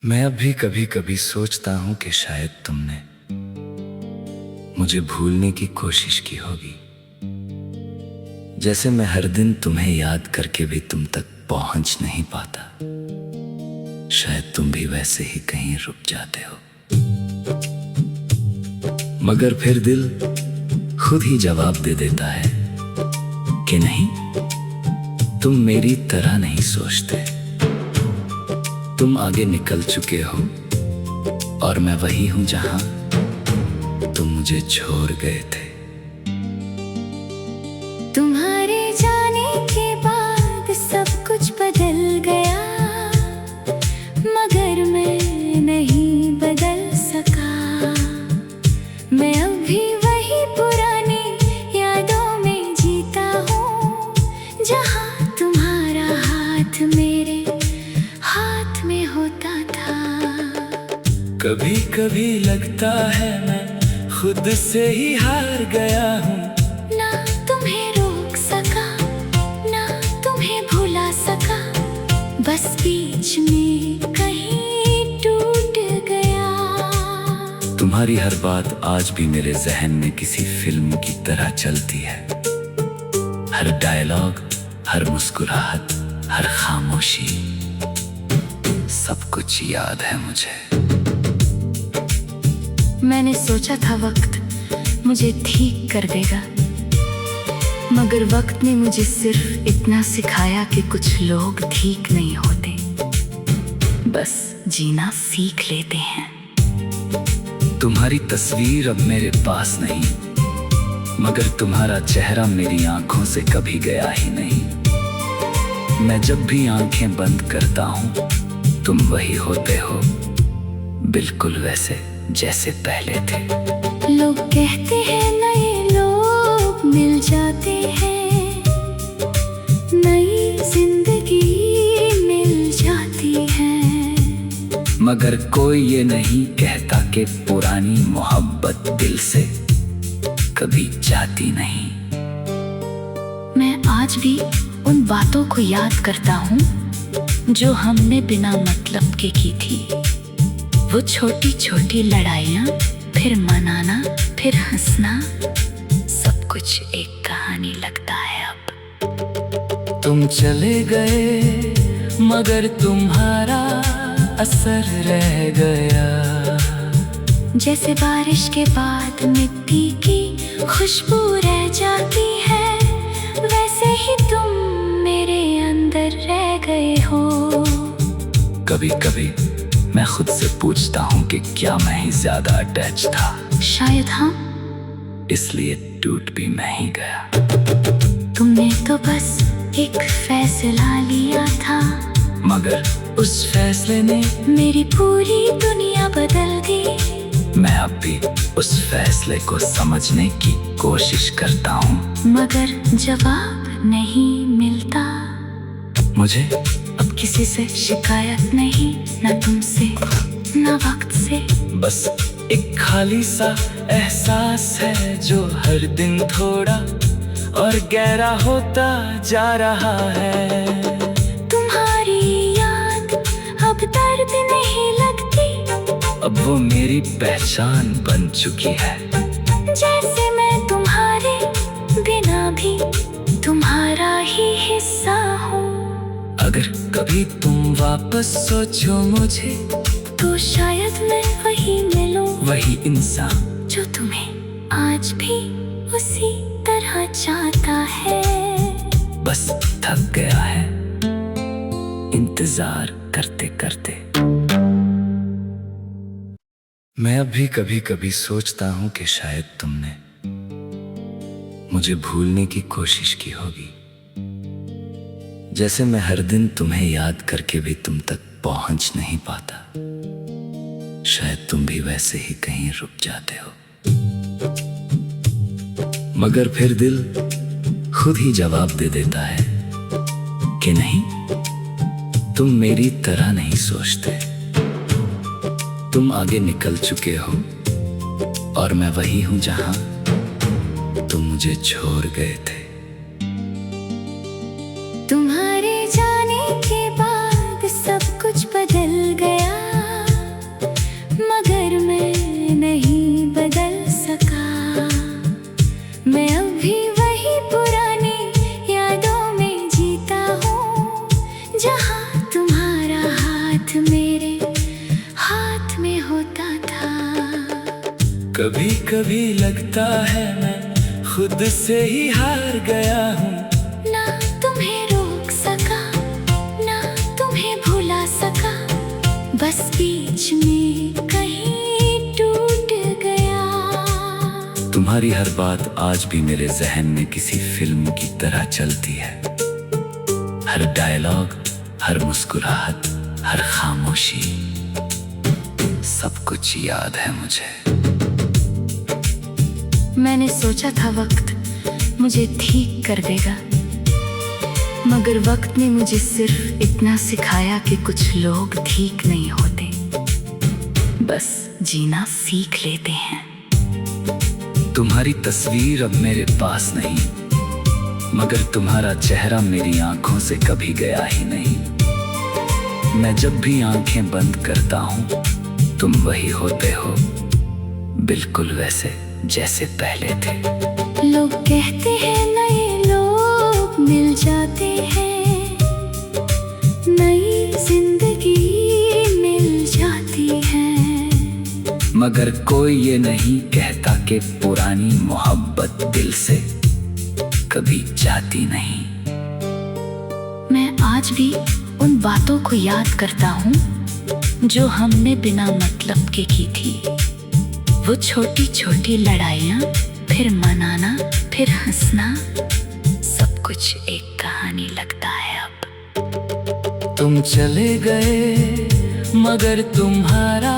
मैं अब भी कभी कभी सोचता हूँ कि शायद तुमने मुझे भूलने की कोशिश की होगी, जैसे मैं हर दिन तुम्हें याद करके भी तुम तक पहुंच नहीं पाता। शायद तुम भी वैसे ही कहीं रुक जाते हो, मगर फिर दिल खुद ही जवाब दे देता है कि नहीं, तुम मेरी तरह नहीं सोचते। तुम आगे निकल चुके हो और मैं वही हूं जहां तुम मुझे छोड़ गए थे। तुम्हारे जाने के बाद सब कुछ बदल गया, मगर मैं नहीं बदल सका। मैं अब भी वही पुरानी यादों में जीता हूँ, जहाँ तुम्हारा हाथ मेरे हाथ में होता था। कभी कभी लगता है मैं खुद से ही हार गया हूँ, ना तुम्हें रोक सका, ना तुम्हें भुला सका, बस बीच में कहीं टूट गया। तुम्हारी हर बात आज भी मेरे जहन में किसी फिल्म की तरह चलती है। हर डायलॉग, हर मुस्कुराहट, हर खामोशी, सब कुछ याद है मुझे। मैंने सोचा था वक्त मुझे ठीक कर देगा, मगर वक्त ने मुझे सिर्फ इतना सिखाया कि कुछ लोग ठीक नहीं होते, बस जीना सीख लेते हैं। तुम्हारी तस्वीर अब मेरे पास नहीं, मगर तुम्हारा चेहरा मेरी आंखों से कभी गया ही नहीं। मैं जब भी आंखें बंद करता हूँ, तुम वही होते हो, बिल्कुल वैसे जैसे पहले थे। लोग कहते हैं नए लोग मिल जाते हैं, नई जिंदगी मिल जाती है, मगर कोई ये नहीं कहता कि पुरानी मोहब्बत दिल से कभी जाती नहीं। मैं आज भी उन बातों को याद करता हूँ जो हमने बिना मतलब के की थी। वो छोटी छोटी लड़ाइयाँ, फिर मनाना, फिर हंसना, सब कुछ एक कहानी लगता है अब। तुम चले गए मगर तुम्हारा असर रह गया, जैसे बारिश के बाद मिट्टी की खुशबू रह जाती है, वैसे ही तुम मेरे अंदर रह गए हो। कभी कभी मैं खुद से पूछता हूँ कि क्या मैं ही ज्यादा अटैच था। शायद हाँ, इसलिए टूट भी मैं ही गया। तुमने तो बस एक फैसला लिया था, मगर उस फैसले ने मेरी पूरी दुनिया बदल दी। मैं अब भी उस फैसले को समझने की कोशिश करता हूँ, मगर जवाब नहीं मिलता। मुझे अब किसी से शिकायत नहीं, ना तुमसे ना वक्त से। बस एक खाली सा एहसास है जो हर दिन थोड़ा और गहरा होता जा रहा है। तुम्हारी याद अब दर्द नहीं लगती, अब वो मेरी पहचान बन चुकी है। जैसे मैं तुम्हारे बिना भी तुम्हारा ही हिस्सा हूँ। अगर कभी तुम वापस सोचो मुझे, तो शायद मैं वही मिलूं, वही इंसान जो तुम्हें आज भी उसी तरह चाहता है। बस थक गया है इंतजार करते करते। मैं अब भी कभी कभी सोचता हूँ कि शायद तुमने मुझे भूलने की कोशिश की होगी, जैसे मैं हर दिन तुम्हें याद करके भी तुम तक पहुंच नहीं पाता। शायद तुम भी वैसे ही कहीं रुक जाते हो, मगर फिर दिल खुद ही जवाब दे देता है कि नहीं, तुम मेरी तरह नहीं सोचते। तुम आगे निकल चुके हो और मैं वही हूं जहां तुम मुझे छोड़ गए थे। तुम्हारे जाने के बाद सब कुछ बदल गया, हाथ मेरे हाथ में होता था। कभी कभी लगता है मैं खुद से ही हार गया हूँ। ना तुम्हें रोक सका, ना तुम्हें भुला सका, बस बीच में कहीं टूट गया। तुम्हारी हर बात आज भी मेरे जहन में किसी फिल्म की तरह चलती है। हर डायलॉग, हर मुस्कुराहट, हर खामोशी, सब कुछ याद है मुझे। मैंने सोचा था वक्त मुझे ठीक कर देगा, मगर वक्त ने मुझे सिर्फ इतना सिखाया कि कुछ लोग ठीक नहीं होते, बस जीना सीख लेते हैं। तुम्हारी तस्वीर अब मेरे पास नहीं, मगर तुम्हारा चेहरा मेरी आंखों से कभी गया ही नहीं। मैं जब भी आंखें बंद करता हूँ, तुम वही होते हो, बिल्कुल वैसे जैसे पहले थे। लोग कहते हैं नए लोग मिल जाते हैं, नई जिंदगी मिल जाती है, मगर कोई ये नहीं कहता कि पुरानी मोहब्बत दिल से कभी जाती नहीं। मैं आज भी उन बातों को याद करता हूँ जो हमने बिना मतलब के की थी। वो छोटी छोटी लड़ाइयाँ, फिर मनाना, फिर हंसना, सब कुछ एक कहानी लगता है अब। तुम चले गए मगर तुम्हारा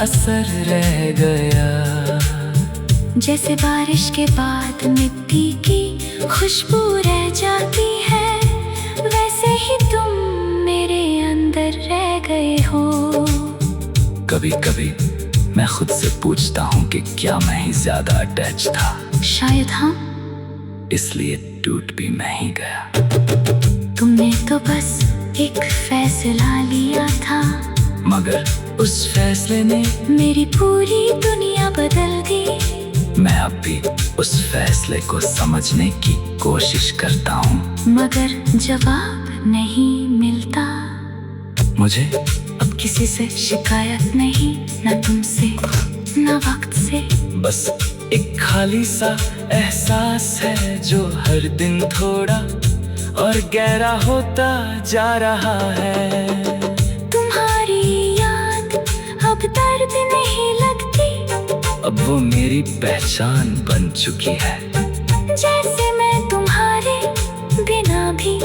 असर रह गया। जैसे बारिश के बाद मिट्टी की खुशबू रह जाती है, वैसे ही तुम मेरे अंदर रह गए हो। कभी कभी मैं खुद से पूछता हूँ कि क्या मैं ही ज्यादा अटैच था। शायद हाँ, इसलिए टूट भी मैं ही गया। तुमने तो बस एक फैसला लिया था, मगर उस फैसले ने मेरी पूरी दुनिया बदल दी। मैं अब भी उस फैसले को समझने की कोशिश करता हूँ, मगर जवाब नहीं मिलता। मुझे अब किसी से शिकायत नहीं, ना तुमसे ना वक्त से। बस एक खाली सा एहसास है जो हर दिन थोड़ा और गहरा होता जा रहा है। तुम्हारी याद अब दर्द नहीं लगती, अब वो मेरी पहचान बन चुकी है। जैसे मैं तुम्हारे बिना भी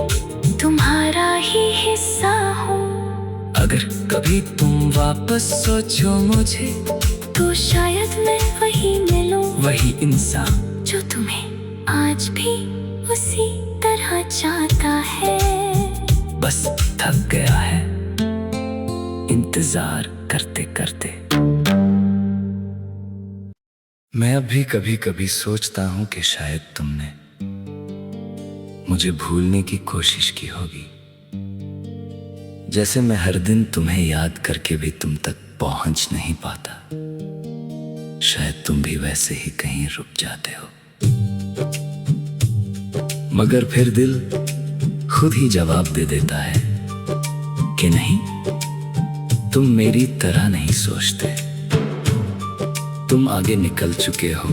तुम्हारा ही हिस्सा हूँ। अगर कभी तुम वापस सोचो मुझे, तो शायद मैं वही मिलूं, वही इंसान जो तुम्हें आज भी उसी तरह चाहता है। बस थक गया है इंतजार करते करते। मैं अभी कभी कभी सोचता हूँ कि शायद तुमने मुझे भूलने की कोशिश की होगी, जैसे मैं हर दिन तुम्हें याद करके भी तुम तक पहुंच नहीं पाता। शायद तुम भी वैसे ही कहीं रुक जाते हो, मगर फिर दिल खुद ही जवाब दे देता है कि नहीं, तुम मेरी तरह नहीं सोचते। तुम आगे निकल चुके हो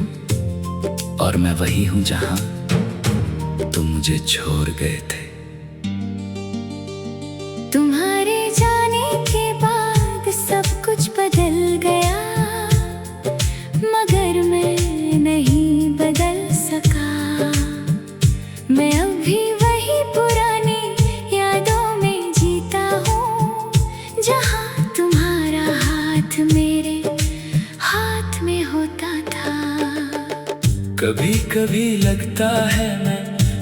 और मैं वही हूं जहां तुम मुझे छोड़ गए थे। तुम्हारे जाने के बाद सब कुछ बदल गया, मगर मैं नहीं बदल सका। मैं अब भी वही पुरानी यादों में जीता हूँ, जहाँ तुम्हारा हाथ मेरे हाथ में होता था। कभी कभी लगता है मैं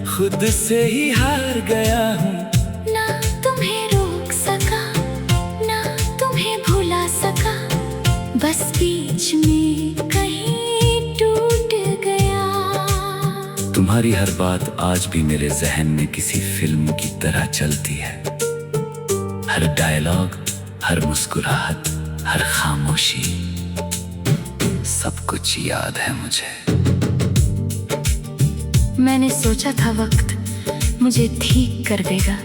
खुद से ही हार गया हूँ। ना तुम्हें रोक सका, ना तुम्हें भुला सका, बस बीच में कहीं टूट गया। तुम्हारी हर बात आज भी मेरे जहन में किसी फिल्म की तरह चलती है। हर डायलॉग, हर मुस्कुराहट, हर खामोशी, सब कुछ याद है मुझे। मैंने सोचा था वक्त मुझे ठीक कर देगा,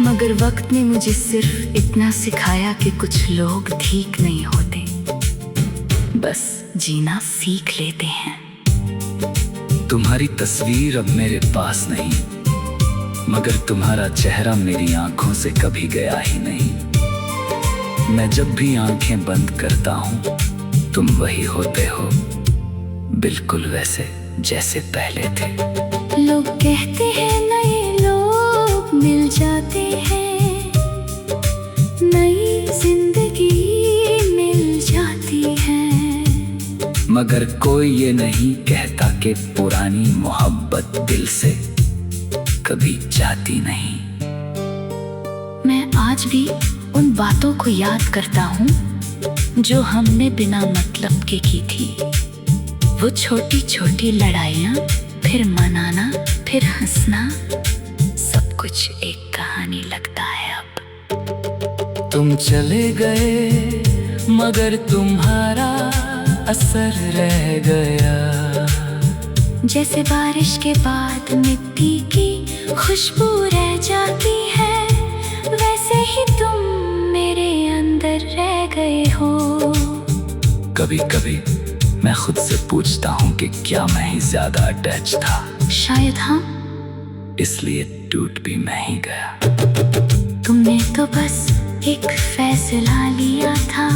मगर वक्त ने मुझे सिर्फ इतना सिखाया कि कुछ लोग ठीक नहीं होते, बस जीना सीख लेते हैं। तुम्हारी तस्वीर अब मेरे पास नहीं, मगर तुम्हारा चेहरा मेरी आंखों से कभी गया ही नहीं। मैं जब भी आंखें बंद करता हूँ, तुम वही होते हो, बिल्कुल वैसे जैसे पहले थे। लोग कहते हैं नए लोग मिल जाते हैं, नई जिंदगी मिल जाती है, मगर कोई ये नहीं कहता कि पुरानी मोहब्बत दिल से कभी जाती नहीं। मैं आज भी उन बातों को याद करता हूँ जो हमने बिना मतलब के की थी। वो छोटी छोटी लड़ाइयाँ, फिर मनाना, फिर हंसना, सब कुछ एक कहानी लगता है अब। तुम चले गए मगर तुम्हारा असर रह गया, जैसे बारिश के बाद मिट्टी की खुशबू रह जाती है, वैसे ही तुम मेरे अंदर रह गए हो। कभी कभी मैं खुद से पूछता हूँ कि क्या मैं ही ज्यादा अटैच था। शायद हाँ, इसलिए टूट भी मैं ही गया। तुमने तो बस एक फैसला लिया था,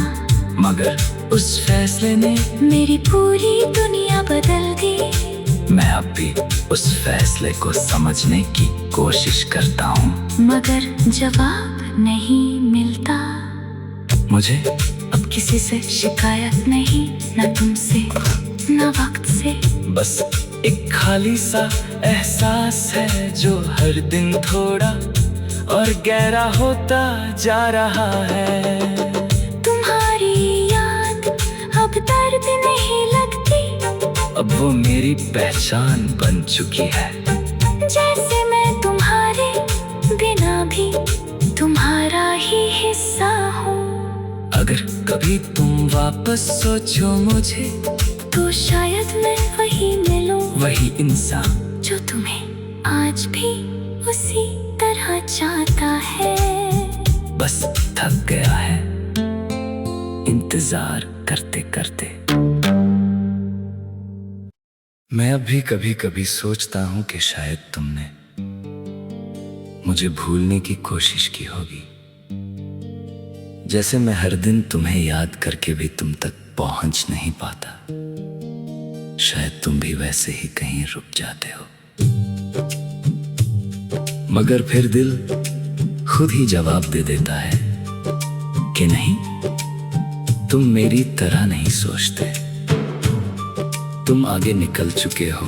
मगर उस फैसले ने मेरी पूरी दुनिया बदल दी। मैं अब भी उस फैसले को समझने की कोशिश करता हूँ, मगर जवाब नहीं मिलता। मुझे अब किसी से शिकायत नहीं, ना तुमसे ना वक्त से। बस एक खाली सा एहसास है जो हर दिन थोड़ा और गहरा होता जा रहा है। तुम्हारी याद अब दर्द नहीं लगती, अब वो मेरी पहचान बन चुकी है। जैसे मैं तुम्हारे बिना भी तुम्हारा ही हिस्सा हूँ। अगर कभी तुम वापस सोचो मुझे, तो शायद मैं वही मिलूं, वही इंसान जो तुम्हें आज भी उसी तरह चाहता है। बस थक गया है इंतजार करते करते। मैं अभी कभी कभी सोचता हूँ कि शायद तुमने मुझे भूलने की कोशिश की होगी, जैसे मैं हर दिन तुम्हें याद करके भी तुम तक पहुंच नहीं पाता। शायद तुम भी वैसे ही कहीं रुक जाते हो, मगर फिर दिल खुद ही जवाब दे देता है कि नहीं, तुम मेरी तरह नहीं सोचते। तुम आगे निकल चुके हो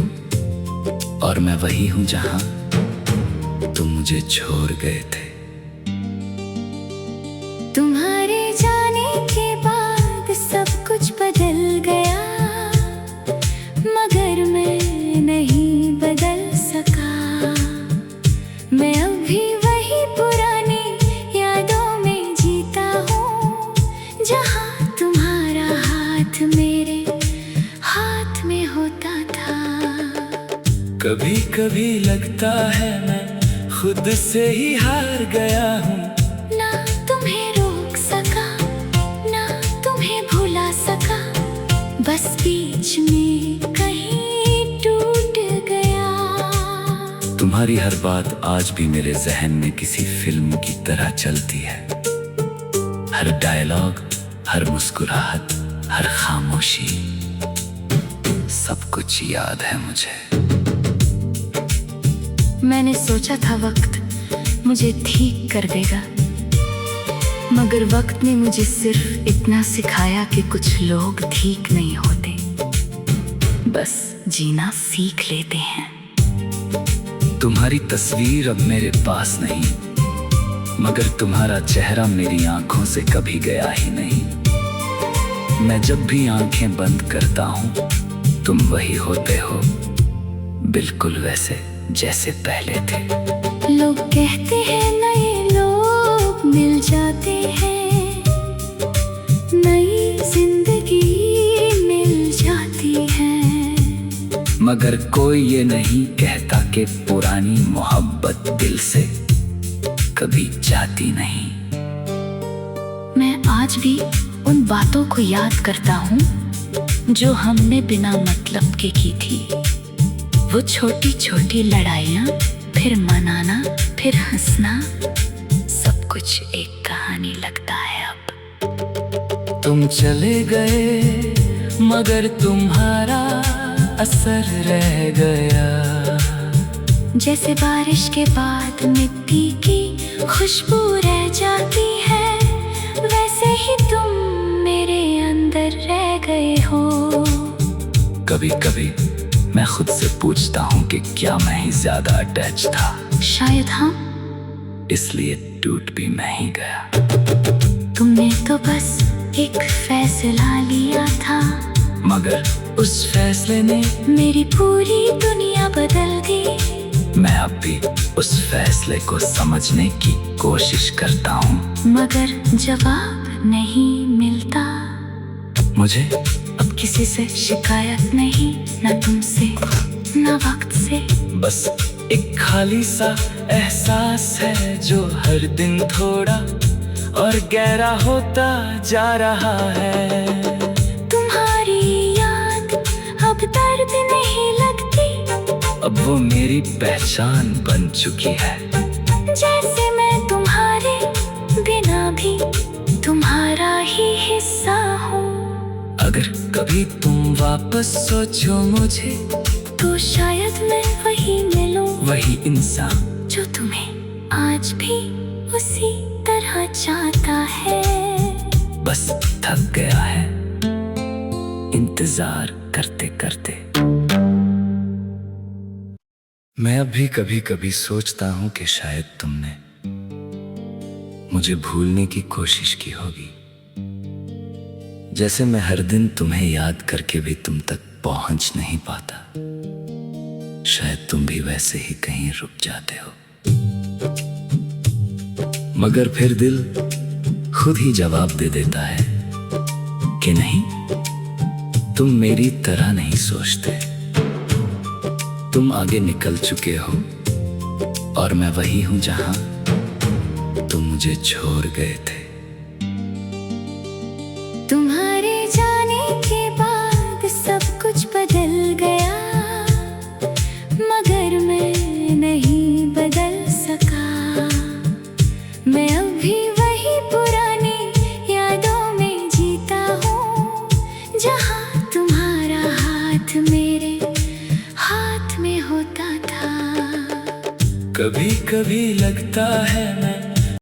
और मैं वही हूं जहां तुम मुझे छोड़ गए थे। तुम्हारे जाने के बाद सब कुछ बदल गया, मगर मैं नहीं बदल सका। मैं अभी वही पुरानी यादों में जीता हूँ, जहाँ तुम्हारा हाथ मेरे हाथ में होता था। कभी कभी लगता है मैं खुद से ही हार गया हूँ, ना तुम्हें रोक सका, ना तुम्हें भुला सका, बस बीच में कहीं टूट गया। तुम्हारी हर बात आज भी मेरे जहन में किसी फिल्म की तरह चलती है। हर डायलॉग, हर मुस्कुराहट, हर खामोशी, सब कुछ याद है मुझे। मैंने सोचा था वक्त मुझे ठीक कर देगा, मगर वक्त ने मुझे सिर्फ इतना सिखाया कि कुछ लोग ठीक नहीं होते, बस जीना सीख लेते हैं। तुम्हारी तस्वीर अब मेरे पास नहीं, मगर तुम्हारा चेहरा मेरी आंखों से कभी गया ही नहीं। मैं जब भी आंखें बंद करता हूँ, तुम वही होते हो, बिल्कुल वैसे जैसे पहले थे। लोग कहते हैं नए लोग मिल जाते हैं, नई जिंदगी मिल जाती है, मगर कोई ये नहीं कहता कि पुरानी मोहब्बत दिल से कभी जाती नहीं। मैं आज भी उन बातों को याद करता हूँ जो हमने बिना मतलब के की थी। वो छोटी छोटी लड़ाइयाँ, फिर मनाना, फिर हंसना, सब कुछ एक कहानी लगता है अब। तुम चले गए मगर तुम्हारा असर रह गया। जैसे बारिश के बाद मिट्टी की खुशबू रह जाती है, वैसे ही तुम मेरे अंदर रह गए हो। कभी कभी मैं खुद से पूछता हूँ कि क्या मैं ही ज्यादा अटैच था। शायद हाँ, इसलिए टूट भी मैं ही गया। तुमने तो बस एक फैसला लिया था, मगर उस फैसले ने मेरी पूरी दुनिया बदल दी। मैं अब भी उस फैसले को समझने की कोशिश करता हूँ, मगर जवाब नहीं मिलता। मुझे अब किसी से शिकायत नहीं, ना तुमसे ना वक्त से। बस एक खाली सा एहसास है जो हर दिन थोड़ा और गहरा होता जा रहा है। तुम्हारी याद अब दर्द नहीं लगती, अब वो मेरी पहचान बन चुकी है। जैसे मैं तुम्हारे बिना भी तुम्हारा ही हिस्सा हूँ। अगर कभी तुम वापस सोचो मुझे, तो शायद मैं वही मिलूं, वही इंसान जो तुम्हें आज भी उसी तरह चाहता है। बस थक गया है इंतजार करते करते। मैं अभी कभी कभी सोचता हूँ कि शायद तुमने मुझे भूलने की कोशिश की होगी, जैसे मैं हर दिन तुम्हें याद करके भी तुम तक पहुंच नहीं पाता। शायद तुम भी वैसे ही कहीं रुक जाते हो, मगर फिर दिल खुद ही जवाब दे देता है कि नहीं, तुम मेरी तरह नहीं सोचते। तुम आगे निकल चुके हो और मैं वही हूं जहां तुम मुझे छोड़ गए थे। तुम्हारे जाने के बाद सब कुछ बदल गया, मगर मैं नहीं बदल सका। मैं अब भी वही पुरानी यादों में जीता हूँ, जहाँ तुम्हारा हाथ मेरे हाथ में होता था। कभी कभी लगता है मैं